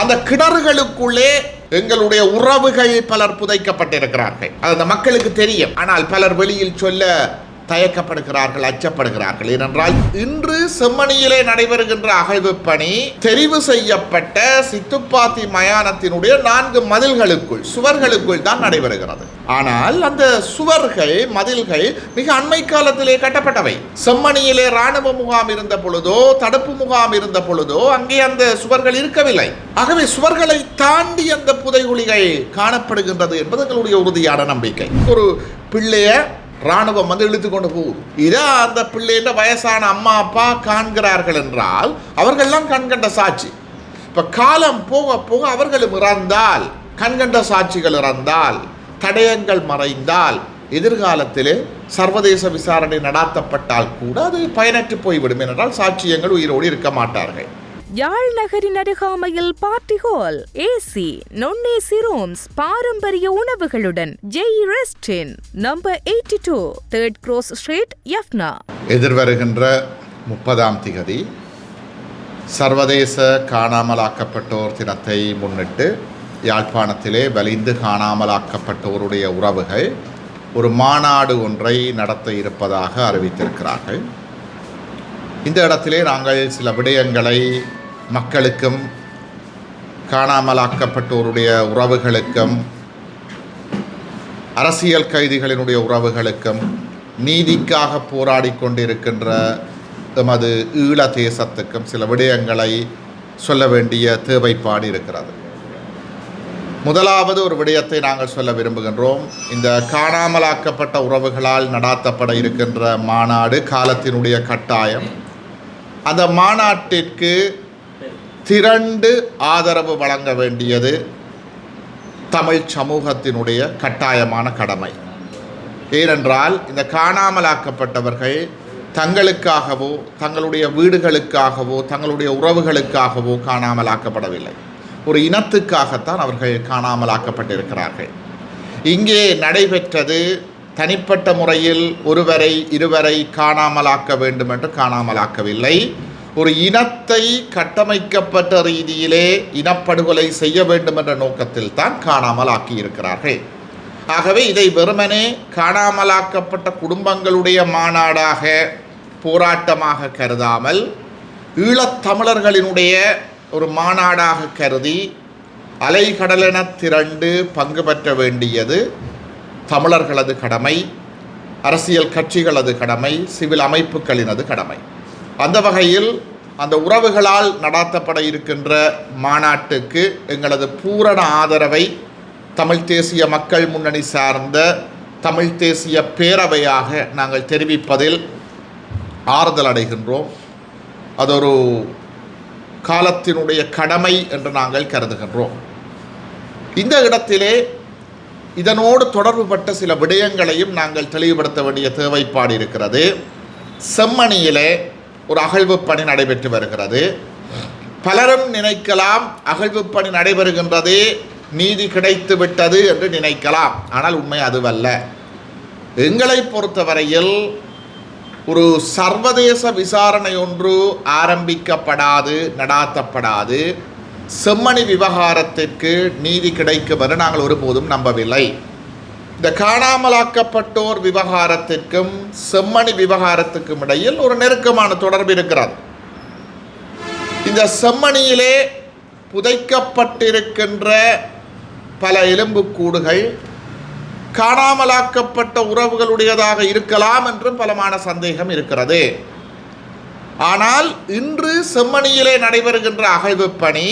அந்த கிணறுகளுக்குள்ளே எங்களுடைய உறவுகள் பலர் புதைக்கப்பட்டிருக்கிறார்கள். அது அந்த மக்களுக்கு தெரியும். ஆனால் பலர் வெளியில் சொல்ல தயக்கப்படுகிறார்கள், அச்சப்படுகிறார்கள். ஏனென்றால் இன்று செம்மணியிலே நடைபெறுகின்ற அகழ்வு பணி தெரிவு செய்யப்பட்ட சித்துப்பாத்தி மயானத்தினுடைய 4 மதில்களுக்குள், சுவர்களுக்குள் தான் நடைபெறுகிறது. ஆனால் அந்த சுவர்கள், மதில்கள் மிக அண்மை காலத்திலே கட்டப்பட்டவை. செம்மணியிலே இராணுவ முகாம் இருந்த பொழுதோ, தடுப்பு முகாம் இருந்த பொழுதோ அங்கே அந்த சுவர்கள் இருக்கவில்லை. ஆகவே சுவர்களை தாண்டி அந்த புதைகுழிகள் காணப்படுகின்றது என்பது எங்களுடைய உறுதியான நம்பிக்கை. ஒரு பிள்ளைய இராணுவம் இழுத்து கொண்டு போகும். இதை அந்த பிள்ளைன்ற வயசான அம்மா அப்பா காண்கிறார்கள் என்றால் அவர்கள்லாம் கண்கண்ட சாட்சி. இப்ப காலம் போக போக அவர்களும் இறந்தால், கண்கண்ட சாட்சிகள் இறந்தால், தடயங்கள் மறைந்தால், எதிர்காலத்திலே சர்வதேச விசாரணை நடாத்தப்பட்டால் கூட அது பயனற்று போய்விடும். என்றால் சாட்சியங்கள் உயிரோடு இருக்க மாட்டார்கள். யாழ் நகரின் அருகாமையில் party hall, AC, non-AC rooms, பாரம்பரிய உணவுகளுடன் Jai rest inn, number 82, 3rd Cross Street, Jaffna. எதிர்வருகின்ற 30ஆம் திகதி சர்வதேச காணாமலாக்கப்பட்டோர் தினத்தை முன்னிட்டு யாழ்ப்பாணத்திலே வலிந்து காணாமலாக்கப்பட்டோருடைய உறவுகள் ஒரு மாநாடு ஒன்றை நடத்த இருப்பதாக அறிவித்திருக்கிறார்கள். இந்த இடத்திலே நாங்கள் சில விடயங்களை மக்களுக்கும் காணாமலாக்கப்பட்டோருடைய உறவுகளுக்கும் அரசியல் கைதிகளினுடைய உறவுகளுக்கும் நீதிக்காக போராடி கொண்டிருக்கின்ற எமது ஈழ தேசத்துக்கும் சில விடயங்களை சொல்ல வேண்டிய தேவைப்பாடு இருக்கிறது. முதலாவது ஒரு விடயத்தை நாங்கள் சொல்ல விரும்புகின்றோம். இந்த காணாமலாக்கப்பட்ட உறவுகளால் நடாத்தப்பட இருக்கின்ற மாநாடு காலத்தினுடைய கட்டாயம். அந்த மாநாட்டிற்கு திரண்டு ஆதரவு வழங்க வேண்டியது தமிழ் சமூகத்தினுடைய கட்டாயமான கடமை. ஏனென்றால் இந்த காணாமலாக்கப்பட்டவர்கள் தங்களுக்காகவோ, தங்களுடைய வீடுகளுக்காகவோ, தங்களுடைய உறவுகளுக்காகவோ காணாமலாக்கப்படவில்லை. ஒரு இனத்துக்காகத்தான் அவர்கள் காணாமலாக்கப்பட்டிருக்கிறார்கள். இங்கே நடைபெற்றது தனிப்பட்ட முறையில் ஒருவரை இருவரை காணாமலாக்க வேண்டும் என்று காணாமலாக்கவில்லை. ஒரு இனத்தை கட்டமைக்கப்பட்ட ரீதியிலே இனப்படுகொலை செய்ய வேண்டும் என்ற நோக்கத்தில் தான் காணாமலாக்கி இருக்கிறார்கள். ஆகவே இதை வெறுமனே காணாமலாக்கப்பட்ட குடும்பங்களுடைய மாநாடாக, போராட்டமாக கருதாமல் ஈழத்தமிழர்களினுடைய ஒரு மாநாடாக கருதி அலைகடலென திரண்டு பங்கு பெற்ற வேண்டியது தமிழர்களது கடமை, அரசியல் கட்சிகளது கடமை, சிவில் அமைப்புகளினது கடமை. அந்த வகையில் அந்த உறவுகளால் நடாத்தப்பட இருக்கின்ற மாநாட்டுக்கு எங்களது பூரண ஆதரவை தமிழ் தேசிய மக்கள் முன்னணி சார்ந்த தமிழ் தேசிய பேரவையாக நாங்கள் தெரிவிப்பதில் ஆறுதல் அடைகின்றோம். அதொரு காலத்தினுடைய கடமை என்று நாங்கள் கருதுகின்றோம். இந்த இடத்திலே இதனோடு தொடர்புபட்ட சில விடயங்களையும் நாங்கள் தெளிவுபடுத்த வேண்டிய தேவைப்பாடு இருக்கிறது. செம்மணியிலே ஒரு அகழ்வு பணி நடைபெற்று வருகிறது. பலரும் நினைக்கலாம் அகழ்வு பணி நடைபெறுகின்றது, நீதி கிடைத்து விட்டது என்று நினைக்கலாம். ஆனால் உண்மை அதுவல்ல. எங்களை பொறுத்தவரையில் ஒரு சர்வதேச விசாரணை ஒன்று ஆரம்பிக்கப்படாது, நடாத்தப்படாது செம்மணி விவகாரத்திற்கு நீதி கிடைக்கும் என நாங்கள் ஒருபோதும் நம்பவில்லை. இந்த காணாமலாக்கப்பட்டோர் விவகாரத்திற்கும் செம்மணி விவகாரத்துக்கும் இடையில் ஒரு நெருக்கமான தொடர்பு இருக்கிறது. இந்த செம்மணியிலே புதைக்கப்பட்டிருக்கின்ற பல எலும்புக்கூடுகள் காணாமலாக்கப்பட்ட உறவுகளுடையதாக இருக்கலாம் என்றும் பலமான சந்தேகம் இருக்கிறது. ஆனால் இன்று செம்மணியிலே நடைபெறுகின்ற அகழ்வு பணி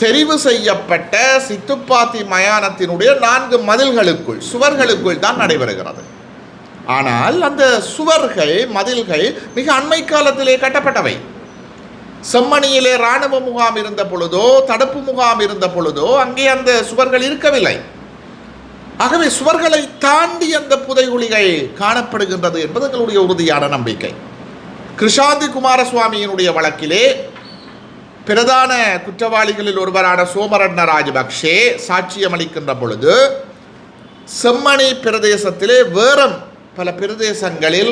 தெரிவு செய்யப்பட்ட சித்துப்பாத்தி மயானத்தினுடைய 4 மதில்களுக்குள், சுவர்களுக்குள் தான் நடைபெறுகிறது. ஆனால் அந்த சுவர்கள், மதில்கள் மிக அண்மை காலத்திலே கட்டப்பட்டவை. செம்மணியிலே இராணுவ முகாம் இருந்த பொழுதோ, தடுப்பு முகாம் இருந்த பொழுதோ அங்கே அந்த சுவர்கள் இருக்கவில்லை. ஆகவே சுவர்களை தாண்டி அந்த புதைகுழிகள் காணப்படுகின்றது என்பது எங்களுடைய உறுதியான நம்பிக்கை. கிருஷாந்தி குமாரசுவாமியினுடைய வழக்கிலே பிரதான குற்றவாளிகளில் ஒருவரான சோமரட்ன ராஜபக்ஷே சாட்சியம் அளிக்கின்ற பொழுது செம்மணி பிரதேசத்திலே வேறும் பல பிரதேசங்களில்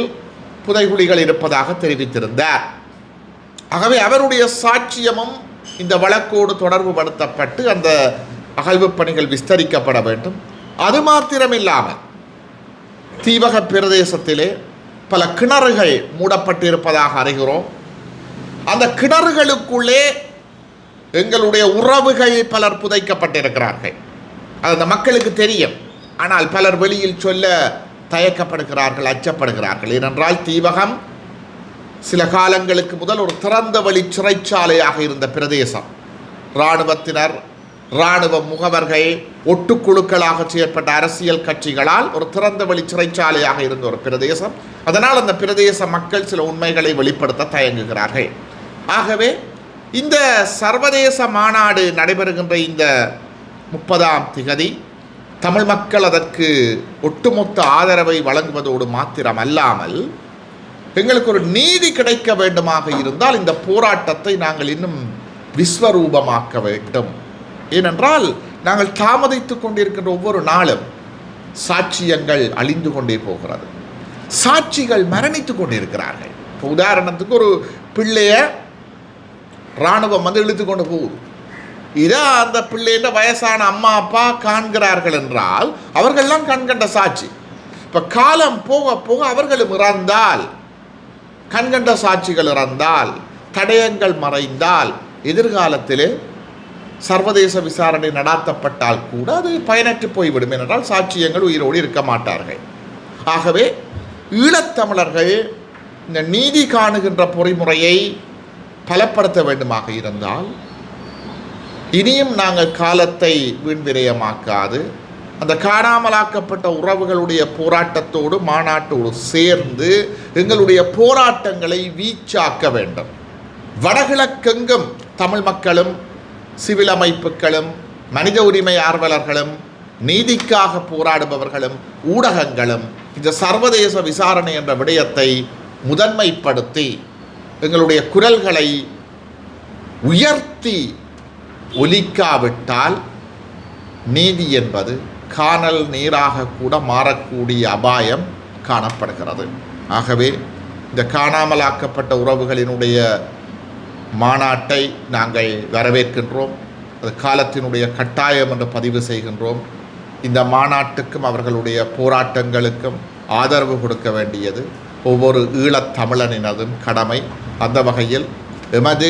புதைகுழிகள் இருப்பதாக தெரிவித்திருந்தார். ஆகவே அவருடைய சாட்சியமும் இந்த வழக்கோடு தொடர்பு படுத்தப்பட்டு அந்த அகழ்வு பணிகள் விஸ்தரிக்கப்பட வேண்டும். அது மாத்திரமில்லாமல் தீவக பிரதேசத்திலே பல கிணறுகள் மூடப்பட்டிருப்பதாக அறிகிறோம். அந்த கிணறுகளுக்குள்ளே எங்களுடைய உறவுகள் பலர் புதைக்கப்பட்டிருக்கிறார்கள். அது அந்த மக்களுக்கு தெரியும். ஆனால் பலர் வெளியில் சொல்ல தயக்கப்படுகிறார்கள், அச்சப்படுகிறார்கள். ஏனென்றால் தீவகம் சில காலங்களுக்கு முதல் ஒரு திறந்த வழி சிறைச்சாலையாக இருந்த பிரதேசம். இராணுவத்தினர், இராணுவ முகவர்கள், ஒட்டுக்குழுக்களாக செயற்பட்ட அரசியல் கட்சிகளால் ஒரு திறந்த வழி சிறைச்சாலையாக இருந்த ஒரு பிரதேசம். அதனால் அந்த பிரதேச மக்கள் சில உண்மைகளை வெளிப்படுத்த தயங்குகிறார்கள். ஆகவே இந்த சர்வதேச மாநாடு நடைபெறுகின்ற இந்த 30ஆம் திகதி தமிழ் மக்கள் அதற்கு ஒட்டுமொத்த ஆதரவை வழங்குவதோடு மாத்திரமல்லாமல் எங்களுக்கு ஒரு நீதி கிடைக்க வேண்டுமாக இருந்தால் இந்த போராட்டத்தை நாங்கள் இன்னும் விஸ்வரூபமாக்க வேண்டும். ஏனென்றால் நாங்கள் தாமதித்துக் கொண்டிருக்கின்ற ஒவ்வொரு நாளும் சாட்சியங்கள் அழிந்து கொண்டே போகிறது. சாட்சிகள் மரணித்து கொண்டிருக்கிறார்கள். இப்போ உதாரணத்துக்கு ஒரு பிள்ளைய இராணுவம் இழுத்து கொண்டு போகுது. இதை அந்த பிள்ளைன்ற வயசான அம்மா அப்பா காண்கிறார்கள் என்றால் அவர்கள்லாம் கண்கண்ட சாட்சி. இப்போ காலம் போக போக அவர்களும் இறந்தால், கண்கண்ட சாட்சிகள் இறந்தால், தடயங்கள் மறைந்தால், எதிர்காலத்திலே சர்வதேச விசாரணை நடாத்தப்பட்டால் கூட அது பயனற்று போய்விடும். என்றால் சாட்சியங்கள் உயிரோடு இருக்க மாட்டார்கள். ஆகவே ஈழத்தமிழர்கள் இந்த நீதி காணுகின்ற பொறிமுறையை பலப்படுத்த வேண்டுமாக இருந்தால் இனியும் நாங்கள் காலத்தை வீண்விரயமாக்காது அந்த காணாமலாக்கப்பட்ட உறவுகளுடைய போராட்டத்தோடு மாநாட்டோடு சேர்ந்து எங்களுடைய போராட்டங்களை வீச்சாக்க வேண்டும். வடகிழக்கெங்கும் தமிழ் மக்களும் சிவில் அமைப்புகளும் மனித உரிமை ஆர்வலர்களும் நீதிக்காக போராடுபவர்களும் ஊடகங்களும் இந்த சர்வதேச விசாரணை என்ற விடயத்தை முதன்மைப்படுத்தி எங்களுடைய குரல்களை உயர்த்தி ஒலிக்காவிட்டால் நீதி என்பது காணல் நீராக கூட மாறக்கூடிய அபாயம் காணப்படுகிறது. ஆகவே இந்த காணாமலாக்கப்பட்ட உறவுகளினுடைய மாநாட்டை நாங்கள் வரவேற்கின்றோம். அது காலத்தினுடைய கட்டாயம் என்று பதிவு செய்கின்றோம். இந்த மாநாட்டுக்கும் அவர்களுடைய போராட்டங்களுக்கும் ஆதரவு கொடுக்க வேண்டியது ஒவ்வொரு ஈழத்தமிழனினதும் கடமை. அந்த வகையில் எமது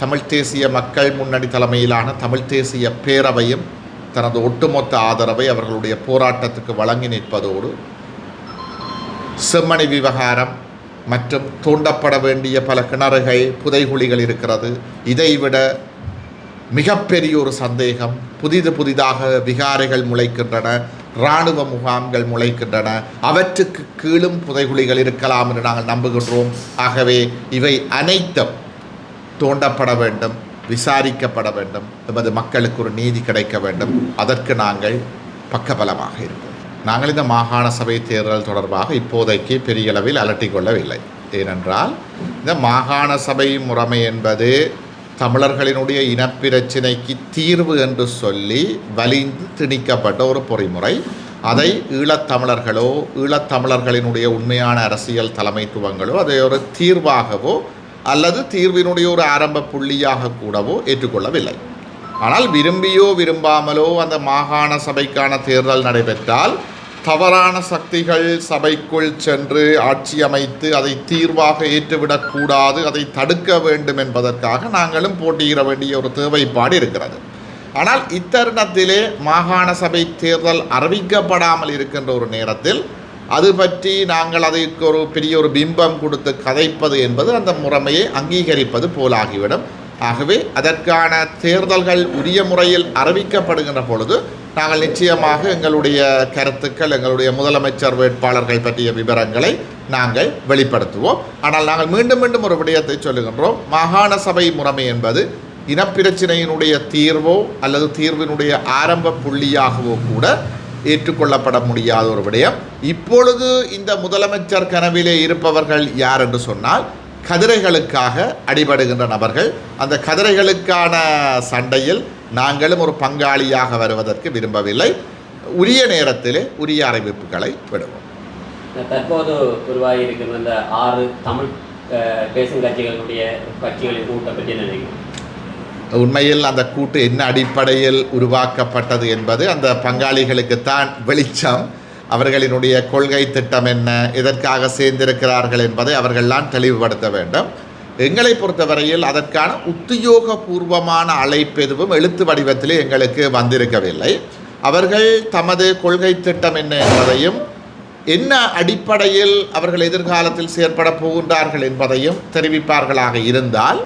தமிழ் தேசிய மக்கள் முன்னணி தலைமையிலான தமிழ் தேசிய பேரவையும் தனது ஒட்டுமொத்த ஆதரவை அவர்களுடைய போராட்டத்துக்கு வழங்கி நிற்பதோடு செம்மணி விவகாரம் மற்றும் தூண்டப்பட வேண்டிய பல கிணறுகள், புதைகுழிகள் இருக்கிறது. இதைவிட மிகப்பெரிய ஒரு சந்தேகம், புதிதாக விகாரைகள் முளைக்கின்றன, இராணுவ முகாம்கள் முளைக்கின்றன. அவற்றுக்கு கீழும் புதைகுழிகள் இருக்கலாம் என்று நாங்கள் நம்புகின்றோம். ஆகவே இவை அனைத்தும் தோண்டப்பட வேண்டும், விசாரிக்கப்பட வேண்டும். எமது மக்களுக்கு ஒரு நீதி கிடைக்க வேண்டும். அதற்கு நாங்கள் பக்கபலமாக இருப்போம். நாங்கள் இந்த மாகாண சபை தேர்தல் தொடர்பாக இப்போதைக்கு பெரிய அளவில் அலட்டிக்கொள்ளவில்லை. ஏனென்றால் இந்த மாகாண சபை முறைமை என்பது தமிழர்களினுடைய இனப்பிரச்சினைக்கு தீர்வு என்று சொல்லி வலிந்து திணிக்கப்பட்ட ஒரு பொறிமுறை. அதை ஈழத்தமிழர்களோ ஈழத்தமிழர்களினுடைய உண்மையான அரசியல் தலைமைத்துவங்களோ அதை ஒரு தீர்வாகவோ அல்லது தீர்வினுடைய ஒரு ஆரம்ப புள்ளியாக கூடவோ ஏற்றுக்கொள்ளவில்லை. ஆனால் விரும்பியோ விரும்பாமலோ அந்த மாகாண சபைக்கான தேர்தல் நடைபெற்றால் தவறான சக்திகள் சபைக்குள் சென்று ஆட்சி அமைத்து அதை தீர்வாக ஏற்றுவிடக்கூடாது, அதை தடுக்க வேண்டும் என்பதற்காக நாங்களும் போட்டியிட வேண்டிய ஒரு தேவைப்பாடு இருக்கிறது. ஆனால் இத்தருணத்திலே மாகாண சபை தேர்தல் அறிவிக்கப்படாமல் இருக்கின்ற ஒரு நேரத்தில் அது பற்றி நாங்கள் அதற்கு ஒரு பெரிய ஒரு பிம்பம் கொடுத்து கதைப்பது என்பது அந்த முறைமையை அங்கீகரிப்பது போலாகிவிடும். ஆகவே அதற்கான தேர்தல்கள் உரிய முறையில் அறிவிக்கப்படுகின்ற பொழுது நாங்கள் நிச்சயமாக எங்களுடைய கருத்துக்கள், எங்களுடைய முதலமைச்சர் வேட்பாளர்கள் பற்றிய விவரங்களை நாங்கள் வெளிப்படுத்துவோம். ஆனால் நாங்கள் மீண்டும் மீண்டும் ஒரு விடயத்தை சொல்லுகின்றோம். மாகாண சபை முறைமை என்பது இனப்பிரச்சினையினுடைய தீர்வோ அல்லது தீர்வினுடைய ஆரம்ப புள்ளியாகவோ கூட ஏற்றுக்கொள்ளப்பட முடியாத ஒரு விடயம். இப்பொழுது இந்த முதலமைச்சர் கனவிலே இருப்பவர்கள் யார் என்று சொன்னால் கதிரைகளுக்காக அடிபடுகின்ற நபர்கள். அந்த கதிரைகளுக்கான சண்டையில் நாங்களும் ஒரு பங்காளியாக வருவதற்கு விரும்பவில்லை. உரிய நேரத்திலே உரிய அறிவிப்புகளை விடுவோம். தற்போது உருவாகி இருக்கிற இந்த 6 தமிழ் பேசும் கட்சிகளின் கூட்டத்தை பற்றி நினைக்கிறோம். உண்மையில் அந்த கூட்டு என்ன அடிப்படையில் உருவாக்கப்பட்டது என்பது அந்த பங்காளிகளுக்குத்தான் வெளிச்சம். அவர்களினுடைய கொள்கை திட்டம் என்ன, எதற்காக சேர்ந்திருக்கிறார்கள் என்பதை அவர்கள்லாம் தெளிவுபடுத்த வேண்டும். எங்களை பொறுத்தவரையில் அதற்கான உத்தியோகபூர்வமான அழைப்பு எதுவும் எழுத்து வடிவத்திலே எங்களுக்கு வந்திருக்கவில்லை. அவர்கள் தமது கொள்கை திட்டம் என்ன என்பதையும் என்ன அடிப்படையில் அவர்கள் எதிர்காலத்தில் செயற்பட போகின்றார்கள் என்பதையும் தெரிவிப்பார்களாக இருந்தால்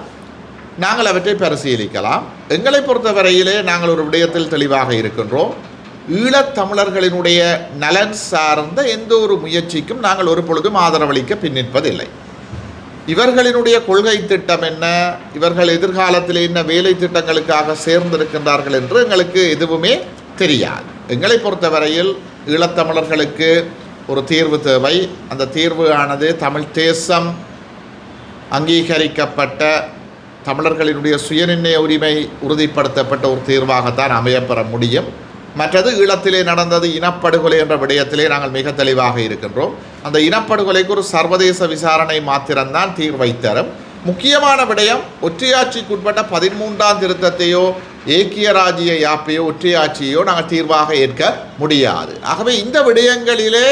நாங்கள் அவற்றை பரிசீலிக்கலாம். எங்களை பொறுத்தவரையிலே நாங்கள் ஒரு விடயத்தில் தெளிவாக இருக்கின்றோம். ஈழத்தமிழர்களினுடைய நலன் சார்ந்த எந்த ஒரு முயற்சிக்கும் நாங்கள் ஒரு பொழுதும் ஆதரவளிக்க பின்னிற்பதில்லை. இவர்களினுடைய கொள்கை திட்டம் என்ன, இவர்கள் எதிர்காலத்தில் என்ன வேலை திட்டங்களுக்காக சேர்ந்திருக்கின்றார்கள் என்று எங்களுக்கு எதுவுமே தெரியாது. எங்களை பொறுத்தவரையில் ஈழத்தமிழர்களுக்கு ஒரு தீர்வு தேவை. அந்த தீர்வு ஆனது தமிழ் தேசம் அங்கீகரிக்கப்பட்ட தமிழர்களினுடைய சுயநிர்ணய உரிமை உறுதிப்படுத்தப்பட்ட ஒரு தீர்வாகத்தான் அமையப்பெற முடியும். மற்றது ஈழத்திலே நடந்தது இனப்படுகொலை என்ற விடயத்திலே நாங்கள் மிக தெளிவாக இருக்கின்றோம். அந்த இனப்படுகொலைக்கு ஒரு சர்வதேச விசாரணை மாத்திரம்தான் தீர்வை தரும். முக்கியமான விடயம் ஒற்றையாட்சிக்குட்பட்ட 13ஆம் திருத்தத்தையோ ஏக்கிய ராஜ்ய யாப்பையோ ஒற்றையாட்சியோ நாங்கள் தீர்வாக ஏற்க முடியாது. ஆகவே இந்த விடயங்களிலே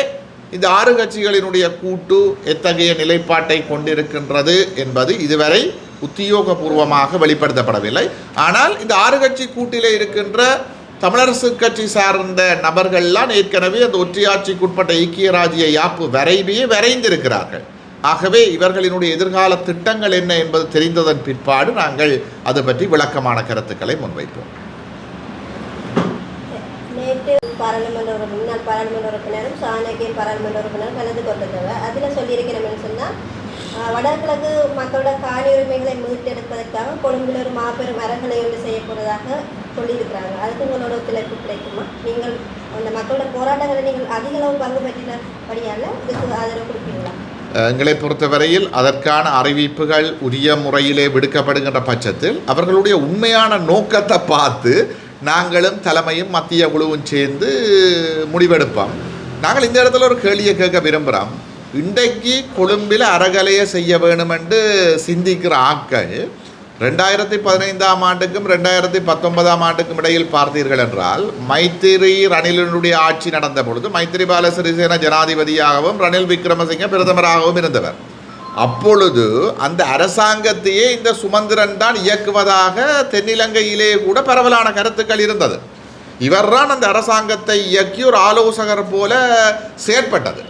இந்த 6 கட்சிகளினுடைய கூட்டு எத்தகைய நிலைப்பாட்டை கொண்டிருக்கின்றது என்பது இதுவரை உத்தியோகபூர்வமாக வெளிப்படுத்தப்படவில்லை. ஆனால் இந்த 6 கட்சி கூட்டிலே இருக்கின்ற தமிழரசு கட்சி சார்ந்த நபர்கள்லாம் ஏற்கனவே அந்த ஒற்றையாட்சிக்குட்பட்ட ஐக்கிய ராஜ்ய யாப்பு வரைவையே வரைந்திருக்கிறார்கள். ஆகவே இவர்களினுடைய எதிர்கால திட்டங்கள் என்ன என்பது தெரிந்ததன் பிற்பாடு நாங்கள் அது பற்றி விளக்கமான கருத்துக்களை முன்வைப்போம். நேற்று முன்னாள் பாராளுமன்ற உறுப்பினரும் சாணக்கியம் பாராளுமன்ற உறுப்பினரும் கலந்து கொண்டிருந்தவர் அதில் சொல்லியிருக்கிறோம்னு சொன்னால் வடகிழக்கு மக்களோட காணி உரிமைகளை மீட்டெடுப்பதற்காக கொழும்பில் ஒரு மாபெரும் அறங்களை ஒன்று செய்யப்படுவதாக சொல்லியிருக்கிறாங்க. அதுக்கு உங்களோட ஒத்துழைப்பு கிடைக்குமா? நீங்கள் அந்த மக்களோட போராட்டங்களை நீங்கள் அதிக அளவு பங்கு பெற்றினபடியால் இதுக்கு ஆதரவு கொடுப்பீங்களா? எங்களை பொறுத்தவரையில் அதற்கான அறிவிப்புகள் உரிய முறையிலே விடுக்கப்படுகின்ற பட்சத்தில் அவர்களுடைய உண்மையான நோக்கத்தை பார்த்து நாங்களும் தலைமையும் மத்திய குழுவும் சேர்ந்து முடிவெடுப்போம். நாங்கள் இந்த இடத்துல ஒரு கேள்வியை கேட்க விரும்புகிறோம். இன்றைக்கு கொழும்பில் அறகலையை செய்ய வேணும் என்று சிந்திக்கிற ஆட்கள் 2015ஆம் ஆண்டுக்கும் 2019ஆம் ஆண்டுக்கும் இடையில் பார்த்தீர்கள் என்றால் மைத்திரி ரணிலினுடைய ஆட்சி நடந்த பொழுது மைத்திரிபால சிறிசேன ஜனாதிபதியாகவும் ரணில் விக்ரமசிங்க பிரதமராகவும் இருந்தவர். அப்பொழுது அந்த அரசாங்கத்தையே இந்த சுமந்திரன் தான் இயக்குவதாக தென்னிலங்கையிலே கூட பரவலான கருத்துக்கள் இருந்தது. இவர்தான் அந்த அரசாங்கத்தை இயக்கி ஒரு ஆலோசகர் போல செயற்பட்டது.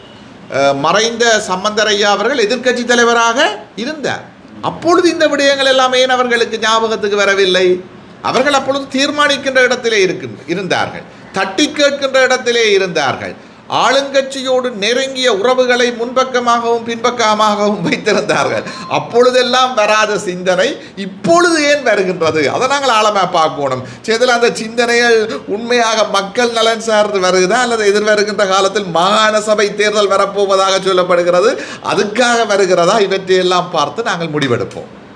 மறைந்த சம்பந்தரையா அவர்கள் எதிர்க்கட்சி தலைவராக இருந்தார். அப்பொழுது இந்த விடயங்கள் எல்லாமே அவர்களுக்கு ஞாபகத்துக்கு வரவில்லை. அவர்கள் அப்பொழுது தீர்மானிக்கின்ற இடத்திலே இருந்தார்கள், தட்டி கேட்கின்ற இடத்திலே இருந்தார்கள். ஆளுங்கட்சியோடு நெருங்கிய உறவுகளை முன்பக்கமாகவும் பின்பக்கமாகவும் வைத்திருந்தார்கள். அப்பொழுதெல்லாம் வராத சிந்தனை இப்பொழுது ஏன் வருகின்றது? அதை நாங்கள் ஆழமாக பார்க்கணும். சேதில் அந்த சிந்தனைகள் உண்மையாக மக்கள் நலன் சார்ந்து வருகிறதா அல்லது எதிர்வருகின்ற காலத்தில் மாகாண சபை தேர்தல் வரப்போவதாக சொல்லப்படுகிறது, அதுக்காக வருகிறதா? இவற்றையெல்லாம் பார்த்து நாங்கள் முடிவெடுப்போம்.